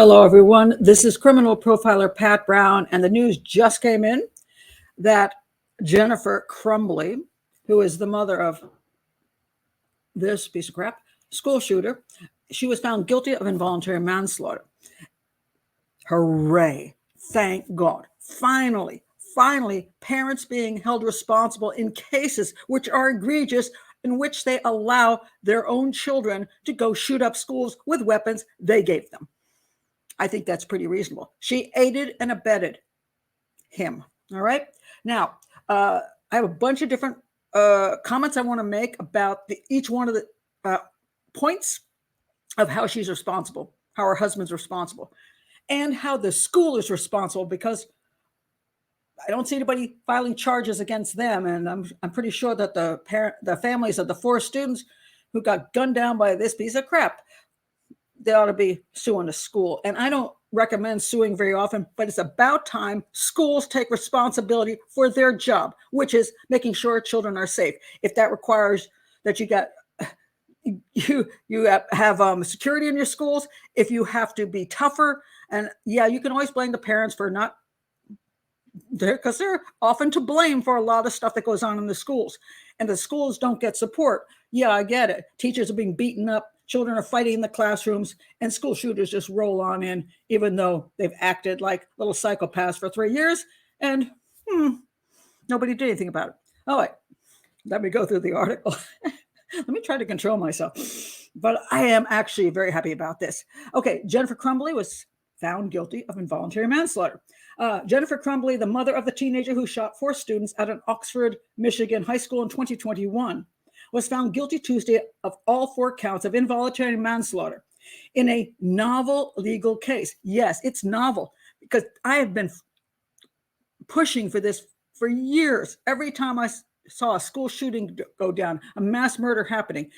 Hello, everyone. This is criminal profiler Pat Brown, and the news just came in that Jennifer Crumbley, who is the mother of this piece of crap school shooter, she was found guilty of involuntary manslaughter. Hooray. Thank God. Finally, parents being held responsible in cases which are egregious, in which they allow their own children to go shoot up schools with weapons they gave them. I think that's pretty reasonable. She aided and abetted him. All right. Now, I have a bunch of different comments I want to make about each one of the points of how she's responsible, how her husband's responsible, and how the school is responsible, because I don't see anybody filing charges against them. And I'm pretty sure that the families of the 4 students who got gunned down by this piece of crap, they ought to be suing the school. And I don't recommend suing very often, but it's about time schools take responsibility for their job, which is making sure children are safe. If that requires that you have security in your schools, if you have to be tougher, and yeah, you can always blame the parents for not, because they're often to blame for a lot of stuff that goes on in the schools, and the schools don't get support. Yeah, I get it. Teachers are being beaten up. Children are fighting in the classrooms, and school shooters just roll on in, even though they've acted like little psychopaths for 3 years, and nobody did anything about it. All right, let me go through the article. Let me try to control myself. But I am actually very happy about this. Okay, Jennifer Crumbley was found guilty of involuntary manslaughter. Jennifer Crumbley, the mother of the teenager who shot 4 students at an Oxford, Michigan high school in 2021, was found guilty Tuesday of all 4 counts of involuntary manslaughter in a novel legal case. Yes, it's novel, because I have been pushing for this for years. Every time I saw a school shooting go down, a mass murder happening,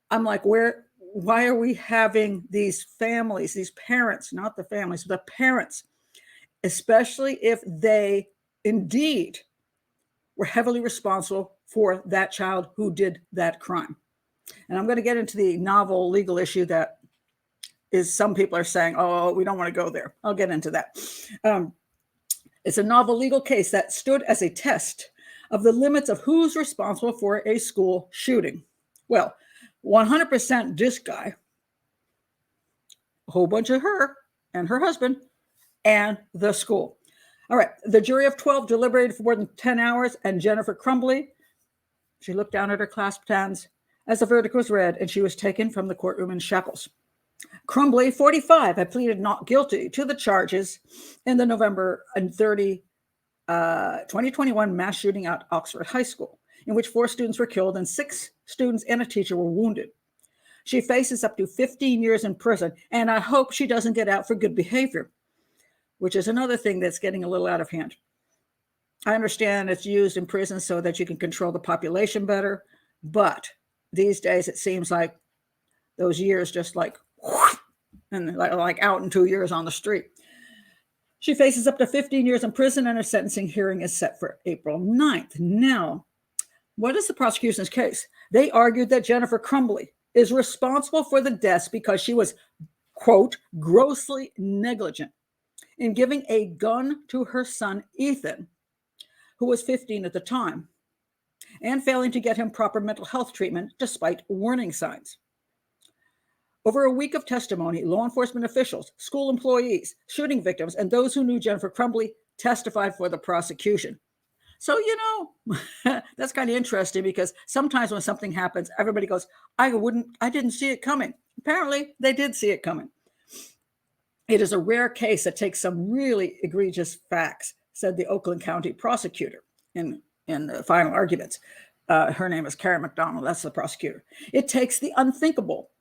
I'm like, why are we having these families, these parents, not the families, the parents, especially if they indeed were heavily responsible for that child who did that crime? And I'm going to get into the novel legal issue that is, some people are saying, oh, we don't want to go there. I'll get into that. It's a novel legal case that stood as a test of the limits of who's responsible for a school shooting. Well, 100% this guy, a whole bunch of her and her husband, and the school. All right, the jury of 12 deliberated for more than 10 hours, and Jennifer Crumbley, she looked down at her clasped hands as the verdict was read, and she was taken from the courtroom in shackles. Crumbley, 45, had pleaded not guilty to the charges in the November 30, 2021 mass shooting at Oxford High School, in which 4 students were killed and 6 students and a teacher were wounded. She faces up to 15 years in prison, and I hope she doesn't get out for good behavior, which is another thing that's getting a little out of hand. I understand it's used in prison so that you can control the population better, but these days it seems like those years just like, and like out in 2 years on the street. She faces up to 15 years in prison, and her sentencing hearing is set for April 9th. Now, what is the prosecution's case? They argued that Jennifer Crumbley is responsible for the deaths because she was, quote, grossly negligent in giving a gun to her son, Ethan, who was 15 at the time, and failing to get him proper mental health treatment despite warning signs. Over a week of testimony, law enforcement officials, school employees, shooting victims, and those who knew Jennifer Crumbley testified for the prosecution. So, that's kind of interesting, because sometimes when something happens, everybody goes, I didn't see it coming. Apparently, they did see it coming. It is a rare case that takes some really egregious facts, said the Oakland County prosecutor in the final arguments. Her name is Karen McDonald. That's the prosecutor. It takes the unthinkable.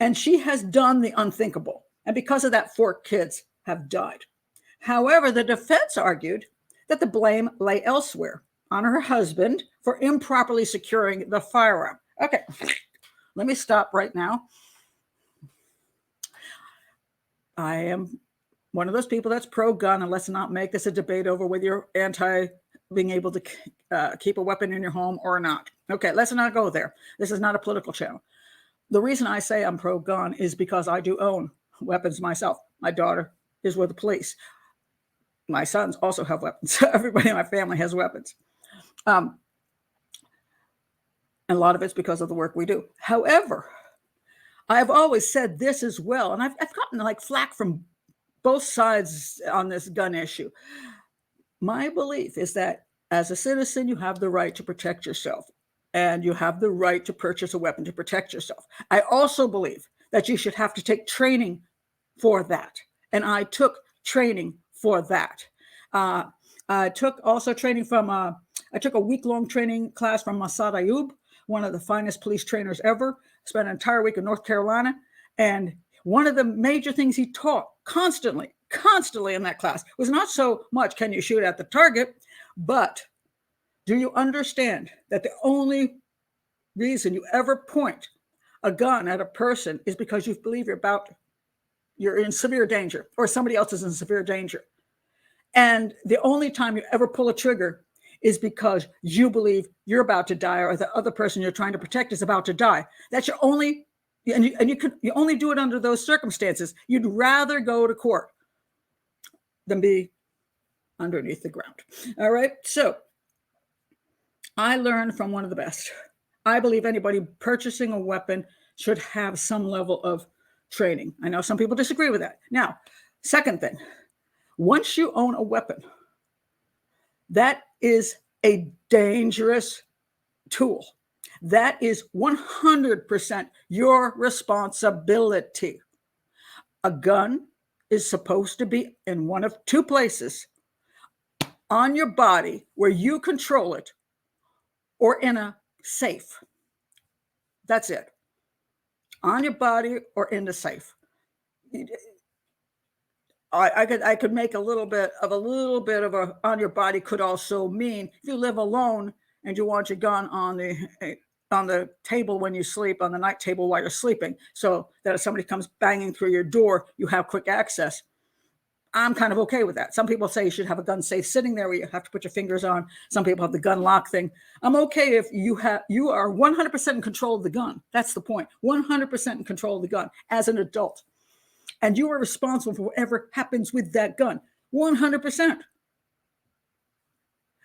And she has done the unthinkable. And because of that, 4 kids have died. However, the defense argued that the blame lay elsewhere, on her husband for improperly securing the firearm. Okay, let me stop right now. I am one of those people that's pro-gun, and let's not make this a debate over whether you're anti being able to keep a weapon in your home or not. Okay, let's not go there. This is not a political channel. The reason I say I'm pro-gun is because I do own weapons myself. My daughter is with the police. My sons also have weapons. Everybody in my family has weapons. And a lot of it's because of the work we do. However, I've always said this as well, and I've gotten like flack from both sides on this gun issue. My belief is that as a citizen, you have the right to protect yourself, and you have the right to purchase a weapon to protect yourself. I also believe that you should have to take training for that, and I took training for that. I took also training from, I took a week-long training class from Masad Ayub, one of the finest police trainers ever. Spent an entire week in North Carolina, and one of the major things he taught constantly in that class was not so much can you shoot at the target, but do you understand that the only reason you ever point a gun at a person is because you believe you're in severe danger, or somebody else is in severe danger. And the only time you ever pull a trigger is because you believe you're about to die, or the other person you're trying to protect is about to die. That's your only, and you only do it under those circumstances. You'd rather go to court than be underneath the ground. All right. So I learned from one of the best. I believe anybody purchasing a weapon should have some level of training. I know some people disagree with that. Now, second thing, once you own a weapon, that is a dangerous tool. That is 100% your responsibility. A gun is supposed to be in one of two places: on your body where you control it, or in a safe. That's it. On your body or in the safe. I could make a little bit of a on your body could also mean if you live alone and you want your gun on the table when you sleep, on the night table while you're sleeping, so that if somebody comes banging through your door, you have quick access. I'm kind of okay with that. Some people say you should have a gun safe sitting there where you have to put your fingers on. Some people have the gun lock thing. I'm okay if you are 100% in control of the gun. That's the point. 100% in control of the gun as an adult. And you are responsible for whatever happens with that gun. 100%.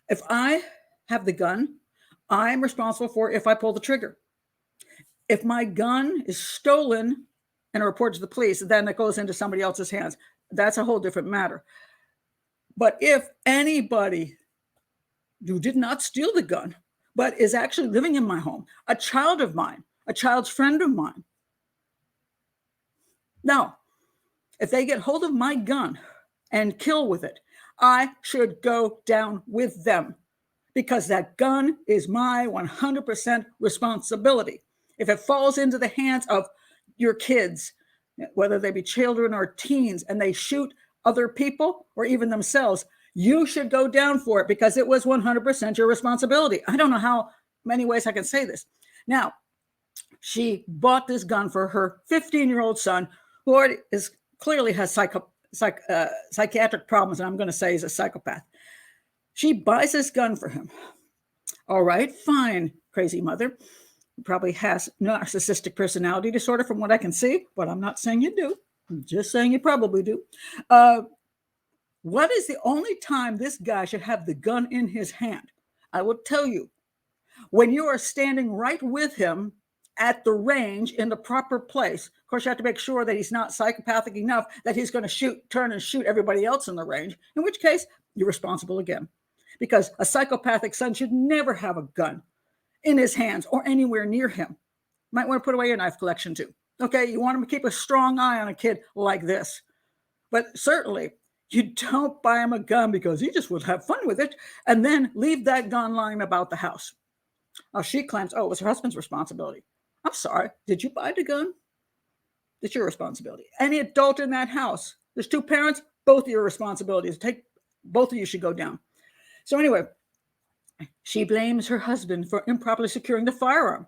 If I have the gun, I'm responsible for if I pull the trigger. If my gun is stolen and reported to the police, then it goes into somebody else's hands. That's a whole different matter. But if anybody who did not steal the gun, but is actually living in my home, a child of mine, a child's friend of mine, now, if they get hold of my gun and kill with it, I should go down with them, because that gun is my 100% responsibility. If it falls into the hands of your kids, whether they be children or teens, and they shoot other people or even themselves, you should go down for it, because it was 100% your responsibility. I don't know how many ways I can say this. Now, she bought this gun for her 15-year-old son, who already clearly has psychiatric problems, and I'm going to say he's a psychopath. She buys this gun for him. All right, fine, crazy mother. Probably has narcissistic personality disorder from what I can see, but I'm not saying you do. I'm just saying you probably do. What is the only time this guy should have the gun in his hand? I will tell you, when you are standing right with him at the range in the proper place. Of course, you have to make sure that he's not psychopathic enough that he's going to turn and shoot everybody else in the range, in which case you're responsible again. Because a psychopathic son should never have a gun in his hands or anywhere near him. Might want to put away your knife collection too. Okay, you want him to keep a strong eye on a kid like this. But certainly, you don't buy him a gun because he just would have fun with it and then leave that gun lying about the house. Now, she claims, it was her husband's responsibility. I'm sorry, did you buy the gun? It's your responsibility. Any adult in that house, there's two parents, both of your responsibilities. Both of you should go down. So anyway, she blames her husband for improperly securing the firearm.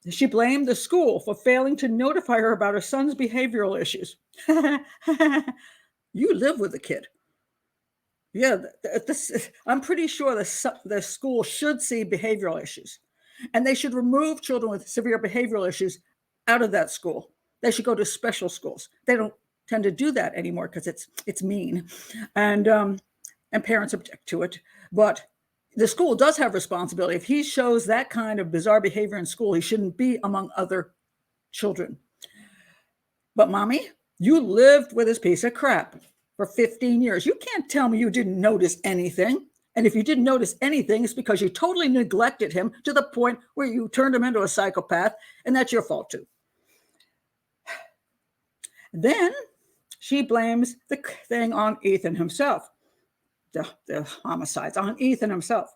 She blamed the school for failing to notify her about her son's behavioral issues. You live with the kid. Yeah, I'm pretty sure the school should see behavioral issues. And they should remove children with severe behavioral issues out of that school. They should go to special schools. They don't tend to do that anymore because it's mean, and parents object to it. But the school does have responsibility. If he shows that kind of bizarre behavior in school, he shouldn't be among other children. But mommy, you lived with this piece of crap for 15 years. You can't tell me you didn't notice anything. And if you didn't notice anything, it's because you totally neglected him to the point where you turned him into a psychopath, and that's your fault too. Then she blames the thing on Ethan himself, the homicides on Ethan himself.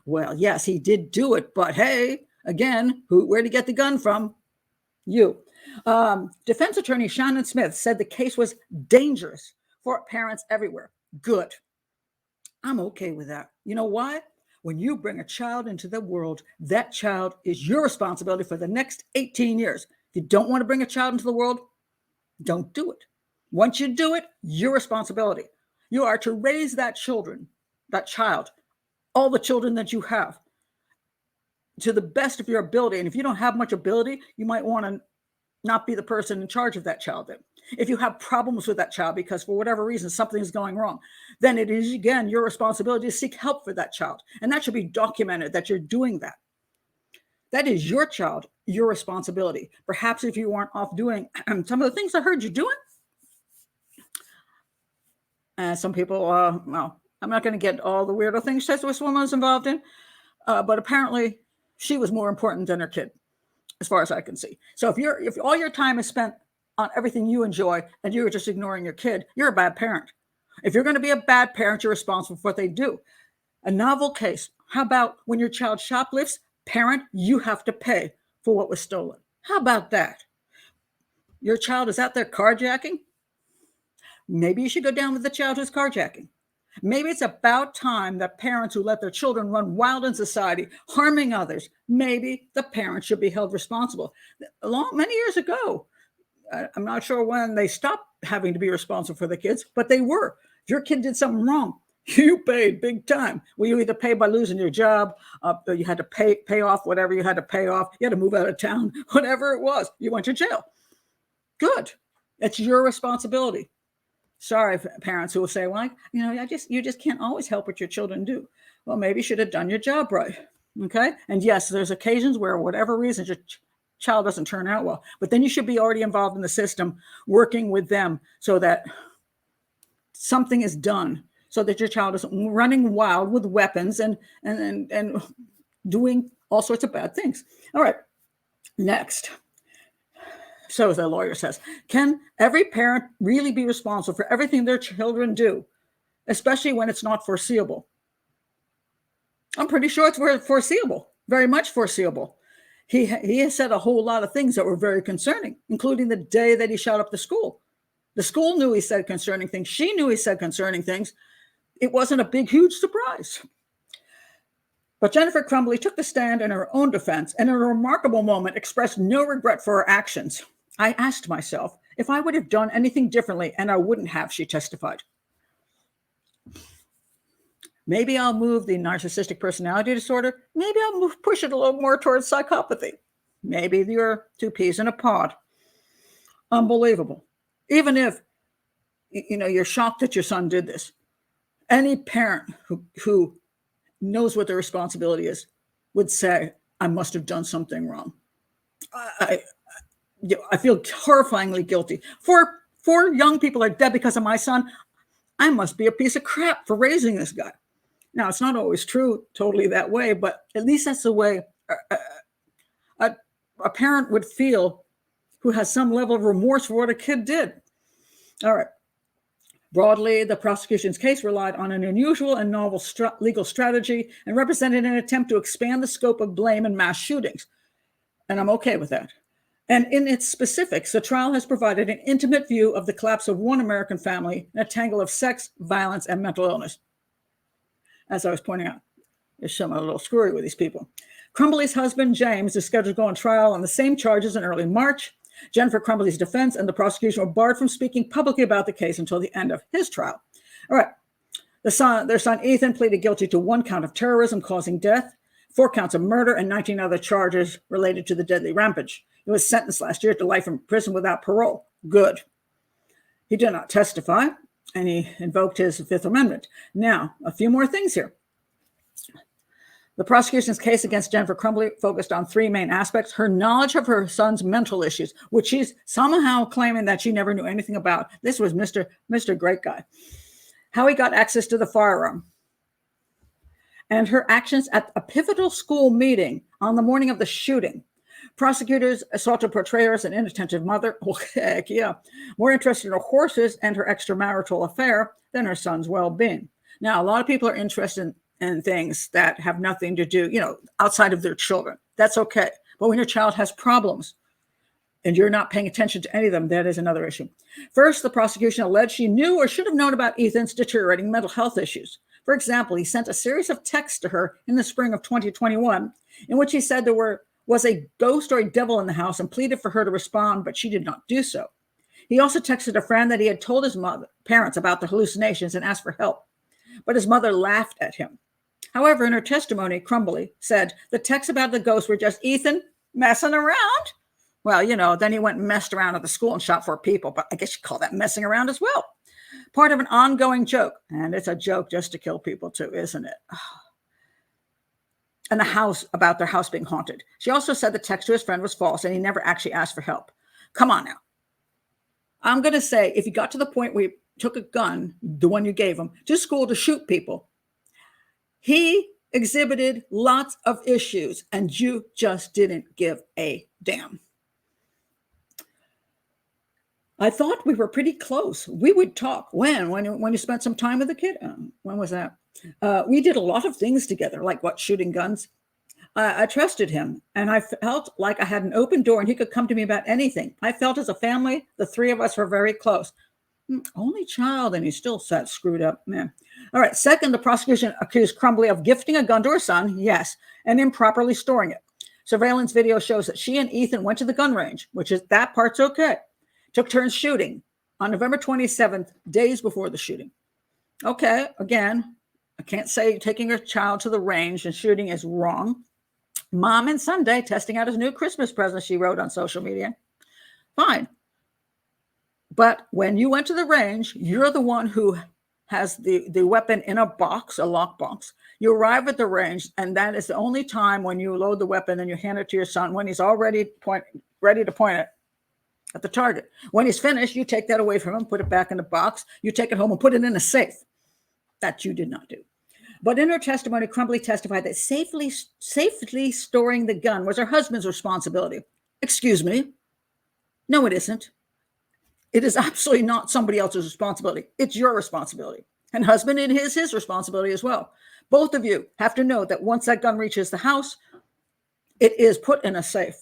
Well, yes, he did do it, but hey, again, where'd he get the gun from? You. Defense attorney Shannon Smith said the case was dangerous for parents everywhere. Good. I'm okay with that. You know why? When you bring a child into the world, that child is your responsibility for the next 18 years. If you don't want to bring a child into the world, don't do it. Once you do it, your responsibility. You are to raise that child, all the children that you have, to the best of your ability. And if you don't have much ability, you might want to not be the person in charge of that child then. If you have problems with that child because for whatever reason something is going wrong, then it is again your responsibility to seek help for that child. And that should be documented that you're doing that. That is your child, your responsibility. Perhaps if you aren't off doing some of the things I heard you doing, some people, well, I'm not going to get all the weirdo things that this woman was involved in, but apparently she was more important than her kid, as far as I can see. So if all your time is spent on everything you enjoy and you're just ignoring your kid, you're a bad parent. If you're going to be a bad parent, you're responsible for what they do. A novel case. How about when your child shoplifts, parent, you have to pay for what was stolen? How about that? Your child is out there carjacking? Maybe you should go down with the child who's carjacking. Maybe it's about time that parents who let their children run wild in society, harming others, maybe the parents should be held responsible. Many years ago, I'm not sure when they stopped having to be responsible for the kids, but they were. If your kid did something wrong, you paid big time. Well, you either pay by losing your job, or you had to pay off whatever you had to pay off. You had to move out of town, whatever it was. You went to jail. Good. It's your responsibility. Sorry, parents who will say, well, you just can't always help what your children do. Well, maybe you should have done your job right. Okay. And yes, there's occasions where, whatever reason, your child doesn't turn out well, but then you should be already involved in the system, working with them so that something is done, so that your child isn't running wild with weapons and doing all sorts of bad things. All right. Next. So the lawyer says, can every parent really be responsible for everything their children do, especially when it's not foreseeable? I'm pretty sure it's foreseeable, very much foreseeable. He has said a whole lot of things that were very concerning, including the day that he shot up the school. The school knew he said concerning things. She knew he said concerning things. It wasn't a big, huge surprise. But Jennifer Crumbley took the stand in her own defense and in a remarkable moment expressed no regret for her actions. I asked myself if I would have done anything differently, and I wouldn't have, she testified. Maybe I'll move the narcissistic personality disorder. Maybe I'll push it a little more towards psychopathy. Maybe you're two peas in a pod. Unbelievable. Even if, you're shocked that your son did this, any parent who knows what their responsibility is would say, I must have done something wrong. I feel horrifyingly guilty. Four young people are dead because of my son. I must be a piece of crap for raising this guy. Now, it's not always true totally that way, but at least that's the way a parent would feel who has some level of remorse for what a kid did. All right. Broadly, the prosecution's case relied on an unusual and novel legal strategy and represented an attempt to expand the scope of blame in mass shootings. And I'm okay with that. And in its specifics, the trial has provided an intimate view of the collapse of one American family in a tangle of sex, violence, and mental illness. As I was pointing out, there's some a little screwy with these people. Crumbley's husband, James, is scheduled to go on trial on the same charges in early March. Jennifer Crumbley's defense and the prosecution were barred from speaking publicly about the case until the end of his trial. All right. Their son, Ethan, pleaded guilty to one count of terrorism causing death, 4 counts of murder, and 19 other charges related to the deadly rampage. He was sentenced last year to life in prison without parole. Good. He did not testify, and he invoked his Fifth Amendment. Now, a few more things here. The prosecution's case against Jennifer Crumbley focused on 3 main aspects: her knowledge of her son's mental issues, which she's somehow claiming that she never knew anything about. This was Mr. Great Guy. How he got access to the firearm, and her actions at a pivotal school meeting on the morning of the shooting. Prosecutors sought to portray her as an inattentive mother. Oh, heck yeah. More interested in her horses and her extramarital affair than her son's well-being. Now, a lot of people are interested in things that have nothing to do, outside of their children. That's okay. But when your child has problems and you're not paying attention to any of them, that is another issue. First, the prosecution alleged she knew or should have known about Ethan's deteriorating mental health issues. For example, he sent a series of texts to her in the spring of 2021 in which he said there was a ghost or a devil in the house and pleaded for her to respond, but she did not do so. He also texted a friend that he had told his parents about the hallucinations and asked for help, but his mother laughed at him. However, in her testimony, Crumbley said the texts about the ghost were just Ethan messing around. Well, then he went and messed around at the school and shot 4 people, but I guess you call that messing around as well. Part of an ongoing joke, and it's a joke just to kill people too, isn't it? And about their house being haunted. She also said the text to his friend was false and he never actually asked for help. Come on now. I'm going to say, if you got to the point where you took a gun, the one you gave him, to school to shoot people, he exhibited lots of issues and you just didn't give a damn. I thought we were pretty close. We would talk. When you spent some time with the kid? When was that? We did a lot of things together, like shooting guns. I trusted him, and I felt like I had an open door and he could come to me about anything. I felt as a family, the 3 of us were very close. Only child, and he still sat screwed up, man. All right. Second, the prosecution accused Crumbley of gifting a gun to her son, yes, and improperly storing it. Surveillance video shows that she and Ethan went to the gun range, that part's okay. Took turns shooting on November 27th, days before the shooting. Okay, again, I can't say taking her child to the range and shooting is wrong. Mom and Sunday testing out his new Christmas present, she wrote on social media. Fine. But when you went to the range, you're the one who has the weapon in a box, a lockbox. You arrive at the range, and that is the only time when you load the weapon and you hand it to your son when he's already ready to point it at the target. When he's finished, you take that away from him, put it back in the box. You take it home and put it in a safe. That you did not do. But in her testimony, Crumbley testified that safely storing the gun was her husband's responsibility. Excuse me. No, it isn't. It is absolutely not somebody else's responsibility. It's your responsibility. And husband, it is his responsibility as well. Both of you have to know that once that gun reaches the house, it is put in a safe.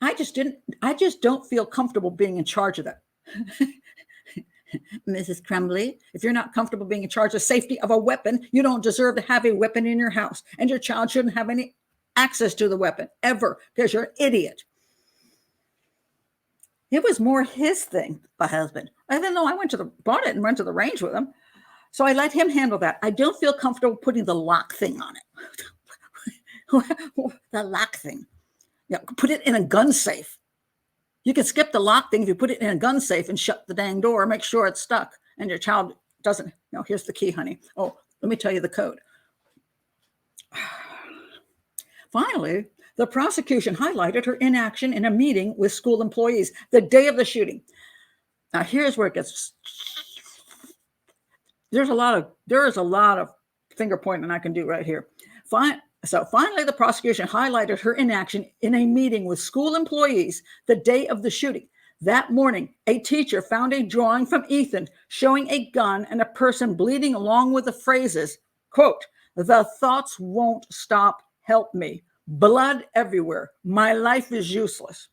I just don't feel comfortable being in charge of that. Mrs. Crumbley, if you're not comfortable being in charge of safety of a weapon, you don't deserve to have a weapon in your house. And your child shouldn't have any access to the weapon ever, because you're an idiot. It was more his thing, my husband, even though I bought it and went to the range with him. So I let him handle that. I don't feel comfortable putting the lock thing on it. The lock thing. Yeah, put it in a gun safe. You can skip the lock thing if you put it in a gun safe and shut the dang door, make sure it's stuck, and your child doesn't. No, here's the key, honey. Oh, let me tell you the code. Finally, the prosecution highlighted her inaction in a meeting with school employees the day of the shooting. Now, here's where it gets. There is a lot of finger pointing I can do right here. So finally, the prosecution highlighted her inaction in a meeting with school employees the day of the shooting. That morning, a teacher found a drawing from Ethan showing a gun and a person bleeding along with the phrases, quote, "The thoughts won't stop, help me. Blood everywhere. My life is useless."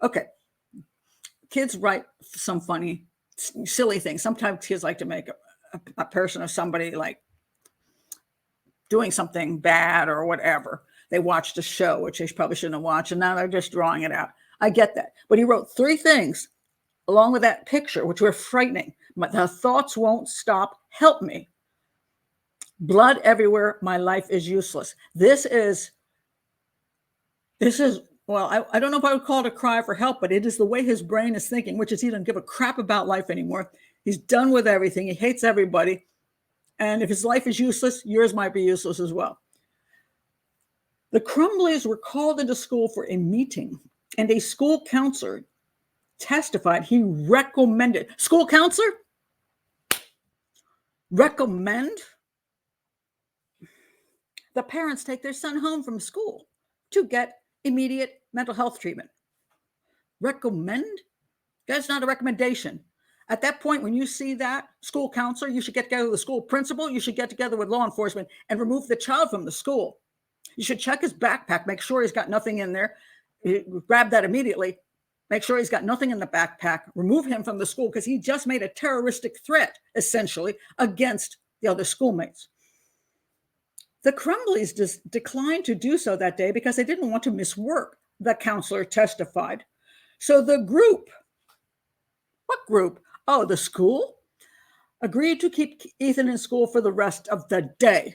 Okay. Kids write some funny, silly things. Sometimes kids like to make a person or somebody like doing something bad or whatever. They watched a show, which they probably shouldn't have watched, and now they're just drawing it out. I get that. But he wrote 3 things along with that picture, which were frightening. The thoughts won't stop, help me. Blood everywhere. My life is useless. This is, well, I don't know if I would call it a cry for help, but it is the way his brain is thinking, which is he doesn't give a crap about life anymore. He's done with everything. He hates everybody. And if his life is useless, yours might be useless as well. The Crumbleys were called into school for a meeting, and a school counselor testified he recommended. School counselor? Recommend? The parents take their son home from school to get immediate mental health treatment. Recommend? That's not a recommendation. At that point, when you see that school counselor, you should get together with the school principal. You should get together with law enforcement and remove the child from the school. You should check his backpack, make sure he's got nothing in there. Grab that immediately. Make sure he's got nothing in the backpack. Remove him from the school because he just made a terroristic threat, essentially, against the other schoolmates. The Crumbleys declined to do so that day because they didn't want to miss work, the counselor testified. So the group, what group? Oh, the school, agreed to keep Ethan in school for the rest of the day.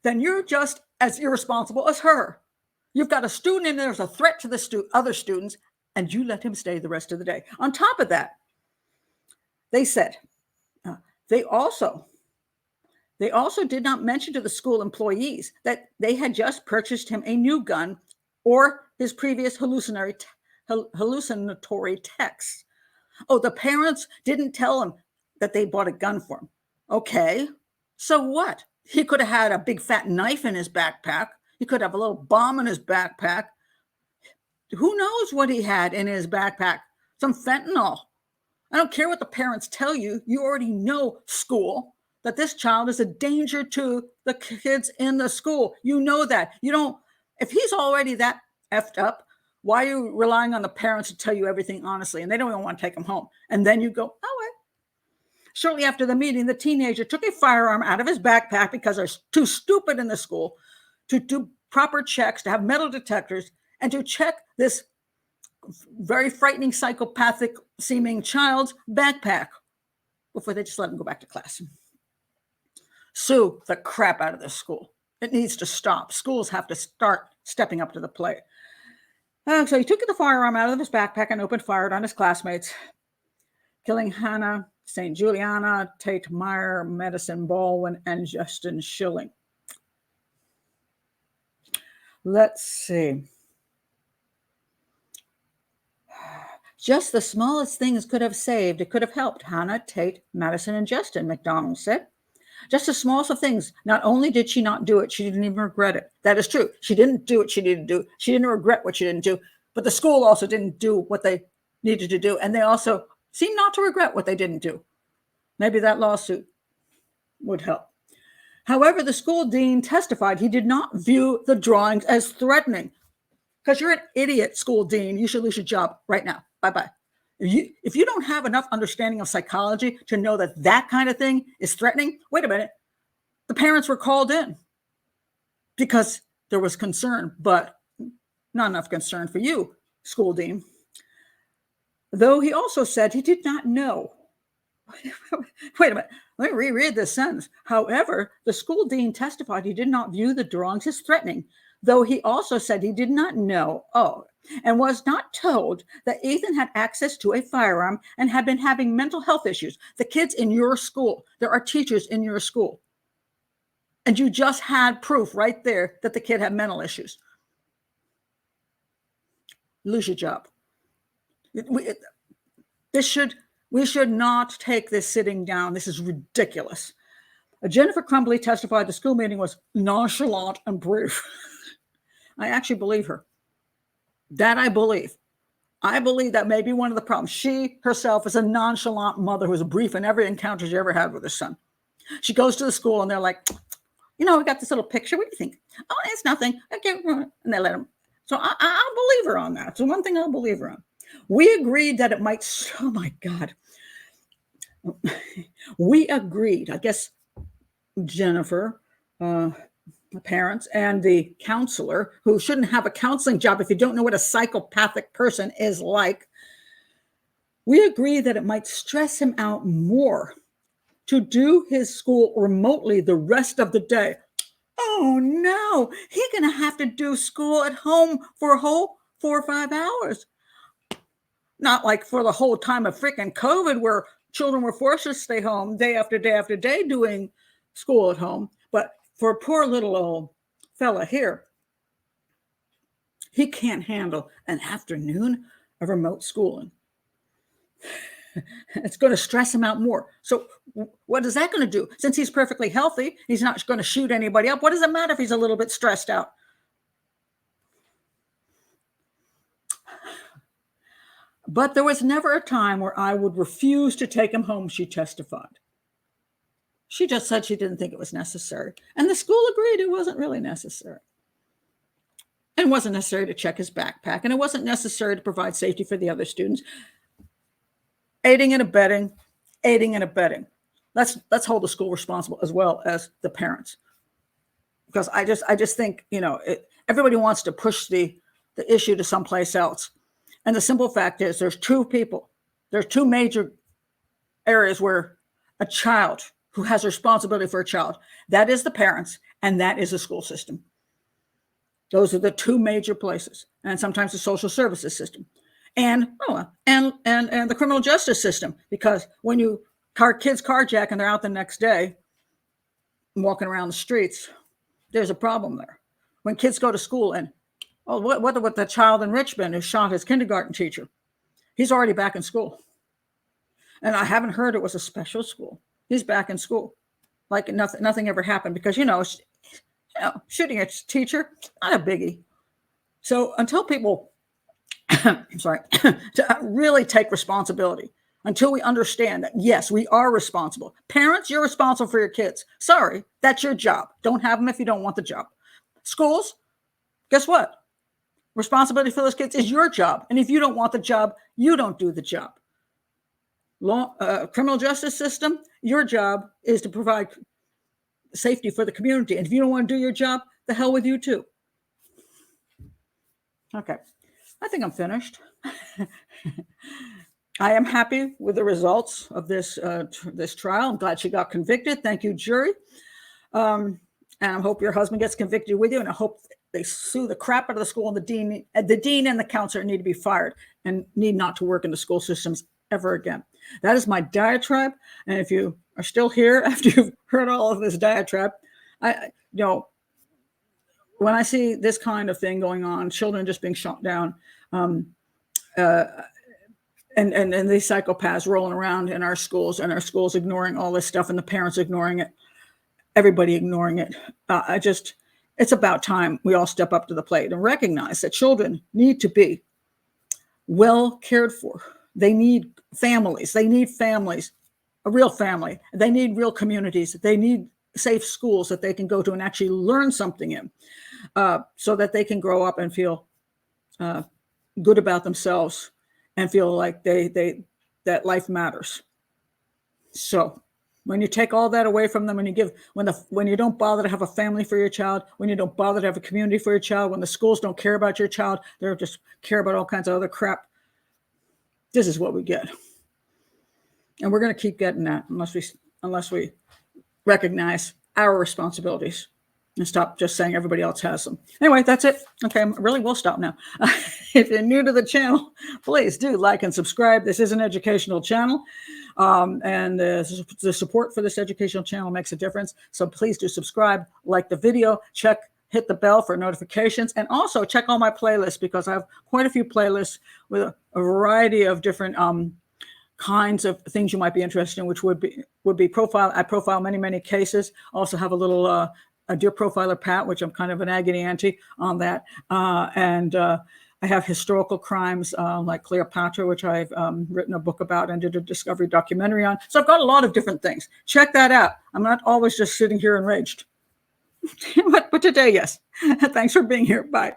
Then you're just as irresponsible as her. You've got a student and there's a threat to the other students, and you let him stay the rest of the day. On top of that, they said they also did not mention to the school employees that they had just purchased him a new gun or his previous hallucinatory texts. Oh, the parents didn't tell him that they bought a gun for him. Okay, so what? He could have had a big fat knife in his backpack. He could have a little bomb in his backpack. Who knows what he had in his backpack? Some fentanyl. I don't care what the parents tell you. You already know, school, that this child is a danger to the kids in the school. You know that. You don't, if he's already that effed up, why are you relying on the parents to tell you everything honestly? And they don't even want to take him home. And then you go, oh, wait. Shortly after the meeting, the teenager took a firearm out of his backpack because they're too stupid in the school to do proper checks, to have metal detectors, and to check this very frightening, psychopathic seeming child's backpack before they just let him go back to class. Sue the crap out of this school. It needs to stop. Schools have to start stepping up to the plate. So he took the firearm out of his backpack and opened fire on his classmates, killing Hannah St. Juliana, Tate Meyer, Madison Baldwin, and Justin Schilling. Let's see. Just the smallest things could have saved. It could have helped Hannah, Tate, Madison, and Justin, McDonald said. Just the smallest of things. Not only did she not do it, she didn't even regret it. That is true. She didn't do what she didn't do. She didn't regret what she didn't do. But the school also didn't do what they needed to do. And they also seem not to regret what they didn't do. Maybe that lawsuit would help. However, the school dean testified he did not view the drawings as threatening. Because you're an idiot, school dean. You should lose your job right now. Bye-bye. If you don't have enough understanding of psychology to know that that kind of thing is threatening, wait a minute. The parents were called in because there was concern, but not enough concern for you, school dean. Though he also said he did not know. Wait a minute. Let me reread this sentence. However, the school dean testified he did not view the drawings as threatening, though he also said he did not know, and was not told that Ethan had access to a firearm and had been having mental health issues. The kids in your school, there are teachers in your school. And you just had proof right there that the kid had mental issues. Lose your job. We should not take this sitting down. This is ridiculous. Jennifer Crumbley testified the school meeting was nonchalant and brief. I actually believe her. That I believe. I believe that may be one of the problems. She herself is a nonchalant mother who is brief in every encounter she ever had with her son. She goes to the school and they're like, we got this little picture. What do you think? Oh, it's nothing. Okay. And they let him. So I'll believe her on that. It's the one thing I'll believe her on. We agreed that it might, oh my God. We agreed, I guess, Jennifer, the parents, and the counselor, who shouldn't have a counseling job if you don't know what a psychopathic person is like. We agreed that it might stress him out more to do his school remotely the rest of the day. Oh no, he's going to have to do school at home for a whole 4 or 5 hours. Not like for the whole time of freaking COVID where children were forced to stay home day after day after day doing school at home. But for a poor little old fella here, he can't handle an afternoon of remote schooling. It's going to stress him out more. So what is that going to do? Since he's perfectly healthy, he's not going to shoot anybody up. What does it matter if he's a little bit stressed out? But there was never a time where I would refuse to take him home, she testified. She just said she didn't think it was necessary. And the school agreed it wasn't really necessary. And it wasn't necessary to check his backpack. And it wasn't necessary to provide safety for the other students. Aiding and abetting. Let's hold the school responsible as well as the parents. Because I just think, everybody wants to push the issue to someplace else. And the simple fact is there's two major areas where a child who has responsibility for a child, that is the parents and that is the school system. Those are the two major places. And sometimes the social services system. And the criminal justice system, because when kids carjack and they're out the next day walking around the streets, there's a problem there. When kids go to school and what about the child in Richmond who shot his kindergarten teacher? He's already back in school. And I haven't heard it was a special school. He's back in school. Like nothing ever happened because, shooting a teacher, not a biggie. So until people to really take responsibility, until we understand that, yes, we are responsible. Parents, you're responsible for your kids. Sorry, that's your job. Don't have them if you don't want the job. Schools, guess what? Responsibility for those kids is your job. And if you don't want the job, you don't do the job. Criminal justice system, your job is to provide safety for the community. And if you don't want to do your job, the hell with you too. Okay. I think I'm finished. I am happy with the results of this trial. I'm glad she got convicted. Thank you, jury. And I hope your husband gets convicted with you. And I hope they sue the crap out of the school. And the dean and the counselor need to be fired and need not to work in the school systems ever again. That is my diatribe. And if you are still here after you've heard all of this diatribe, when I see this kind of thing going on, children just being shot down, and these psychopaths rolling around in our schools and our schools ignoring all this stuff and the parents ignoring it, everybody ignoring it. It's about time we all step up to the plate and recognize that children need to be well cared for. They need families. They need families, a real family. They need real communities. They need safe schools that they can go to and actually learn something in, so that they can grow up and feel good about themselves and feel like that life matters. So when you take all that away from them, when you don't bother to have a family for your child, when you don't bother to have a community for your child, when the schools don't care about your child, they just care about all kinds of other crap. This is what we get. And we're going to keep getting that unless we recognize our responsibilities and stop just saying everybody else has them. Anyway, that's it. Okay, I really will stop now. If you're new to the channel, please do like and subscribe. This is an educational channel, and the support for this educational channel makes a difference. So please do subscribe, like the video, hit the bell for notifications, and also check all my playlists because I have quite a few playlists with a variety of different kinds of things you might be interested in, which would be profile. I profile many cases. Also have a little a Dear Profiler Pat, which I'm kind of an agony auntie on that, and I have historical crimes like Cleopatra, which I've written a book about and did a Discovery documentary on. So I've got a lot of different things. Check that out. I'm not always just sitting here enraged. But today, yes. Thanks for being here. Bye.